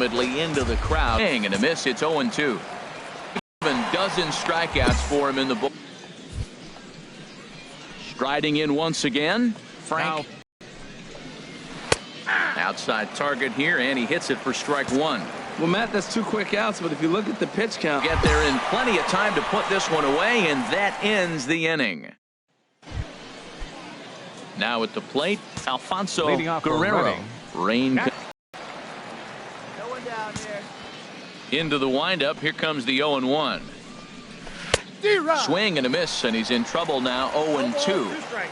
into the crowd. And a miss. It's 0-2. Even dozen strikeouts for him in the ball. Striding in once again, Frank. Outside target here, and he hits it for strike one. Well, Matt, that's 2 quick outs, but if you look at the pitch count. Get there in plenty of time to put this one away, and that ends the inning. Now at the plate, Alfonso Guerrero. Rain. No one down here. Into the windup. Here comes the 0-1. Swing and a miss, and he's in trouble now. 0-2.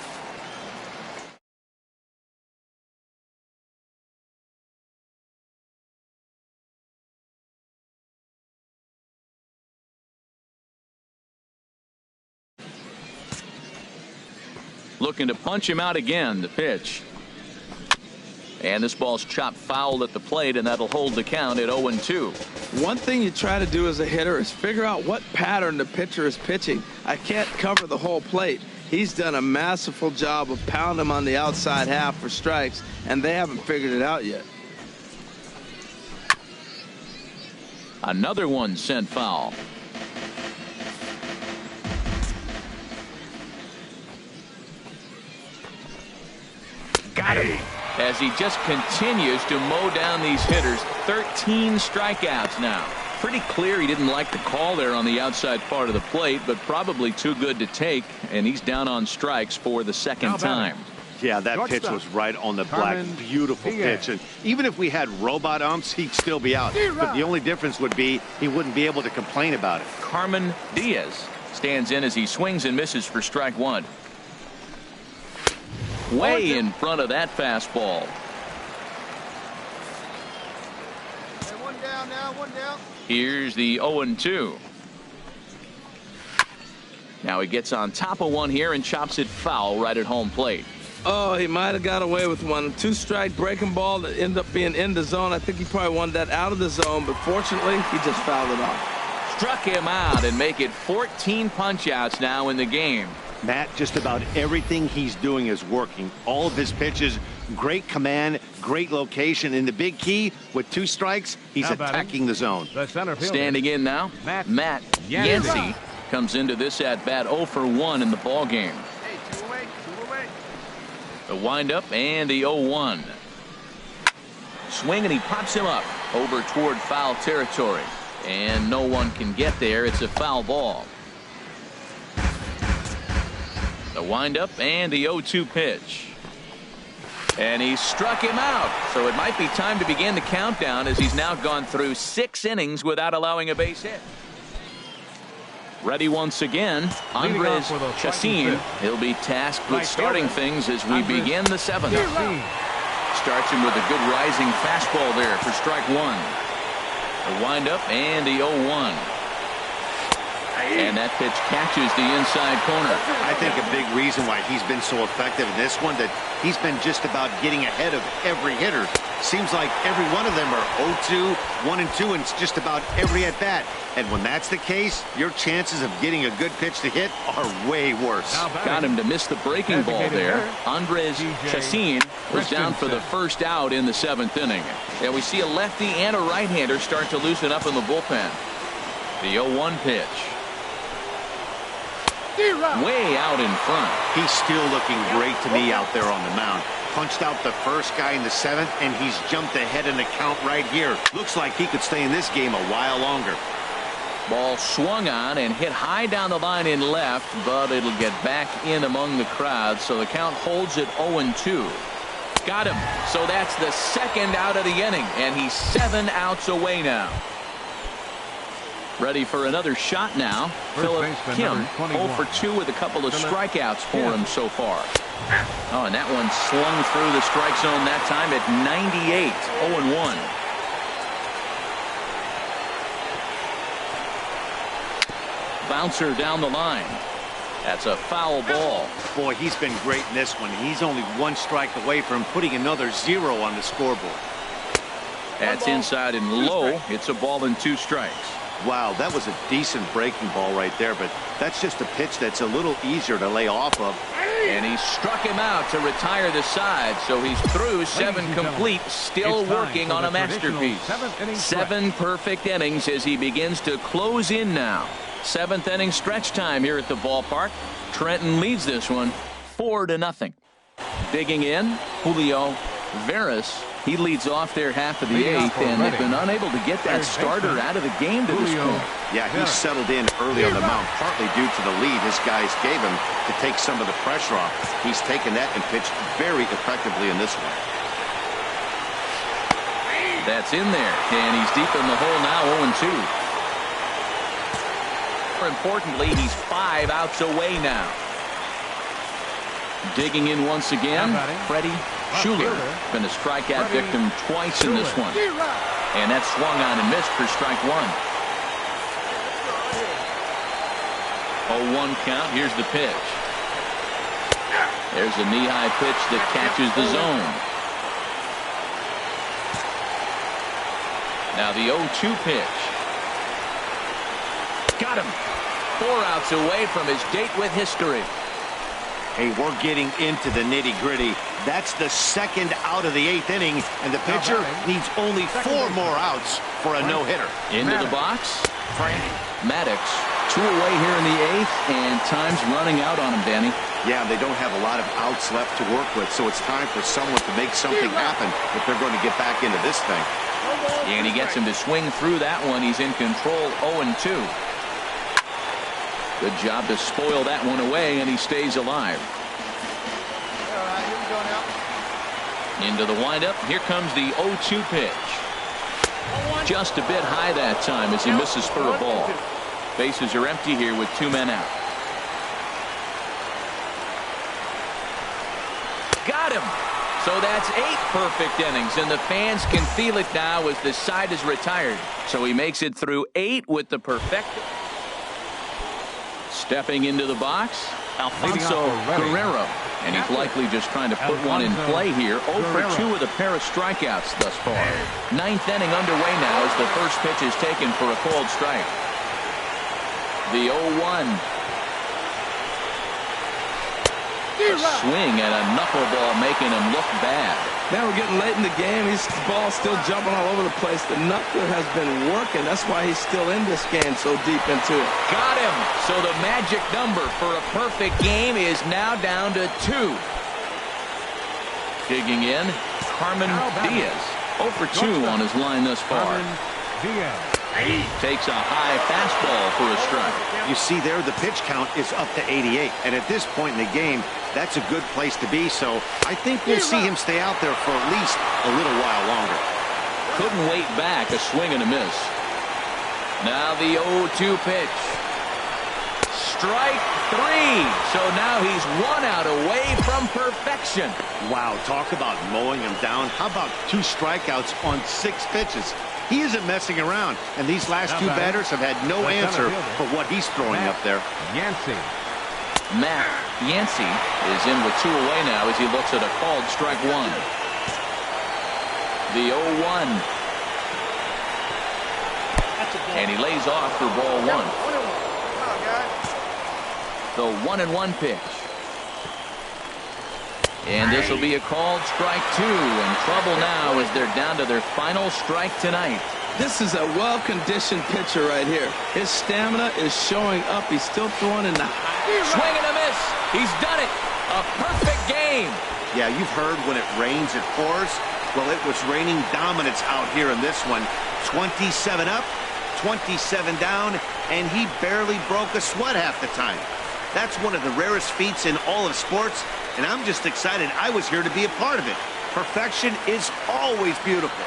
Looking to punch him out again. The pitch. And this ball's chopped foul at the plate, and that'll hold the count at 0-2. One thing you try to do as a hitter is figure out what pattern the pitcher is pitching. I can't cover the whole plate. He's done a masterful job of pounding him on the outside half for strikes, and they haven't figured it out yet. Another one sent foul. Got him. As he just continues to mow down these hitters. 13 strikeouts now. Pretty clear he didn't like the call there on the outside part of the plate, but probably too good to take, and he's down on strikes for the second time. Yeah, that pitch was right on the black. Beautiful pitch. And even if we had robot umps, he'd still be out. But the only difference would be he wouldn't be able to complain about it. Carmen Diaz stands in as he swings and misses for strike one. Way in front of that fastball. One down now, one down. Here's the 0-2. Now he gets on top of one here and chops it foul right at home plate. Oh, he might have got away with one. 2-strike breaking ball that ended up being in the zone. I think he probably wanted that out of the zone, but fortunately, he just fouled it off. Struck him out and make it 14 punch-outs now in the game. Matt, just about everything he's doing is working. All of his pitches, great command, great location. And the big key, with 2 strikes, he's attacking the zone. Standing in now, Matt Yancey comes into this at-bat 0 for 1 in the ball game. Hey, two away. The windup and the 0-1. Swing, and he pops him up over toward foul territory. And no one can get there. It's a foul ball. The windup and the 0-2 pitch. And he struck him out. So it might be time to begin the countdown as he's now gone through 6 innings without allowing a base hit. Ready once again, Andres Chacin. He'll be tasked with starting things as we begin the 7th. Starts him with a good rising fastball there for strike one. The windup and the 0-1. And that pitch catches the inside corner. I think a big reason why he's been so effective in this one, that he's been just about getting ahead of every hitter. Seems like every one of them are 0-2, 1-2, and it's just about every at-bat. And when that's the case, your chances of getting a good pitch to hit are way worse. Got him to miss the breaking ball there. Andres Chacin was down for the first out in the 7th inning. And we see a lefty and a right-hander start to loosen up in the bullpen. The 0-1 pitch. Way out in front. He's still looking great to me out there on the mound. Punched out the first guy in the 7th, and he's jumped ahead in the count right here. Looks like he could stay in this game a while longer. Ball swung on and hit high down the line in left, but it'll get back in among the crowd, so the count holds at 0-2. Got him. So that's the 2nd out of the inning, and he's 7 outs away now. Ready for another shot now. Philip Kim, 0 for 2 with a couple of strikeouts for him so far. Oh, and that one slung through the strike zone that time at 98. 0-1. Bouncer down the line. That's a foul ball. Boy, he's been great in this one. He's only 1 strike away from putting another 0 on the scoreboard. That's inside and low. It's a ball and 2 strikes. Wow, that was a decent breaking ball right there, but that's just a pitch that's a little easier to lay off of. And he struck him out to retire the side, so he's through 7 complete, still working on a masterpiece. 7 perfect innings as he begins to close in now. 7th inning stretch time here at the ballpark. Trenton leads this one 4-0. Digging in, Julio Veras. He leads off their half of the 8th, and they've been unable to get that starter out of the game to this point. Yeah, he settled in early on the mound, partly due to the lead his guys gave him to take some of the pressure off. He's taken that and pitched very effectively in this one. That's in there, and he's deep in the hole now, 0-2. More importantly, he's 5 outs away now. Digging in once again, Freddie Schuler. Been a strikeout victim twice in this one. And that swung on and missed for strike 1. 0-1 count. Here's the pitch. There's a knee-high pitch that catches the zone. Now the 0-2 pitch. Got him. 4 outs away from his date with history. Hey, we're getting into the nitty-gritty. That's the 2nd out of the 8th inning, and the pitcher needs only 4 more outs for a no-hitter. Into the box, Frank Maddox. 2 away here in the 8th, and time's running out on him, Danny. Yeah, they don't have a lot of outs left to work with, so it's time for someone to make something happen if they're going to get back into this thing. And he gets him to swing through that one. He's in control, 0-2. Good job to spoil that one away, and he stays alive. All right, here we go now. Into the windup. Here comes the 0-2 pitch. Just a bit high that time as he misses for a ball. Bases are empty here with 2 men out. Got him. So that's 8 perfect innings, and the fans can feel it now as the side is retired. So he makes it through 8 with the perfected. Stepping into the box, Alfonso Guerrero. And he's likely just trying to put one in play here. 0 for 2 with a pair of strikeouts thus far. 9th inning underway now as the first pitch is taken for a called strike. The 0-1. A swing and a knuckleball making him look bad. Now we're getting late in the game. His ball's still jumping all over the place. The knuckler has been working. That's why he's still in this game so deep into it. Got him. So the magic number for a perfect game is now down to 2. Digging in, Carmen Diaz. 0 for 2 on his line thus far. Takes a high fastball for a strike. You see there, the pitch count is up to 88. And at this point in the game, that's a good place to be. So I think we'll see him stay out there for at least a little while longer. Couldn't wait back. A swing and a miss. Now the 0-2 pitch. Strike 3. So now he's 1 out away from perfection. Wow, talk about mowing him down. How about 2 strikeouts on 6 pitches? He isn't messing around, and these last 2 batters have had no answer for what he's throwing up there. Matt Yancey is in with 2 away now as he looks at a called strike 1. The 0-1. And he lays off for ball 1. The 1-1 pitch. And this will be a called strike 2. In trouble now as they're down to their final strike tonight. This is a well-conditioned pitcher right here. His stamina is showing up. He's still throwing in the high. Swing and a miss. He's done it. A perfect game. Yeah, you've heard when it rains, it pours. Well, it was raining dominance out here in this one. 27 up, 27 down, and he barely broke a sweat half the time. That's one of the rarest feats in all of sports, and I'm just excited I was here to be a part of it. Perfection is always beautiful.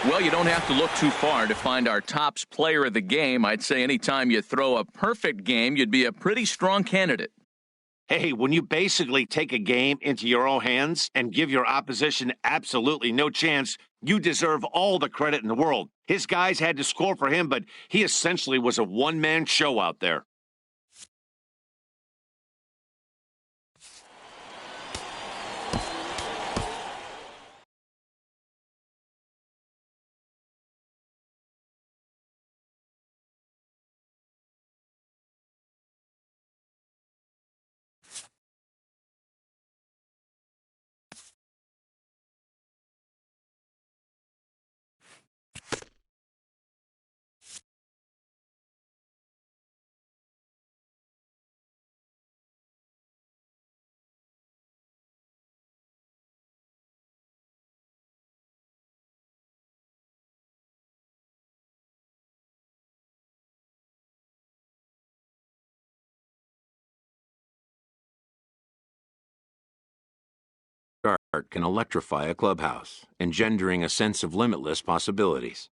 Well, you don't have to look too far to find our tops player of the game. I'd say anytime you throw a perfect game, you'd be a pretty strong candidate. Hey, when you basically take a game into your own hands and give your opposition absolutely no chance, you deserve all the credit in the world. His guys had to score for him, but he essentially was a one-man show out there. Art can electrify a clubhouse, engendering a sense of limitless possibilities.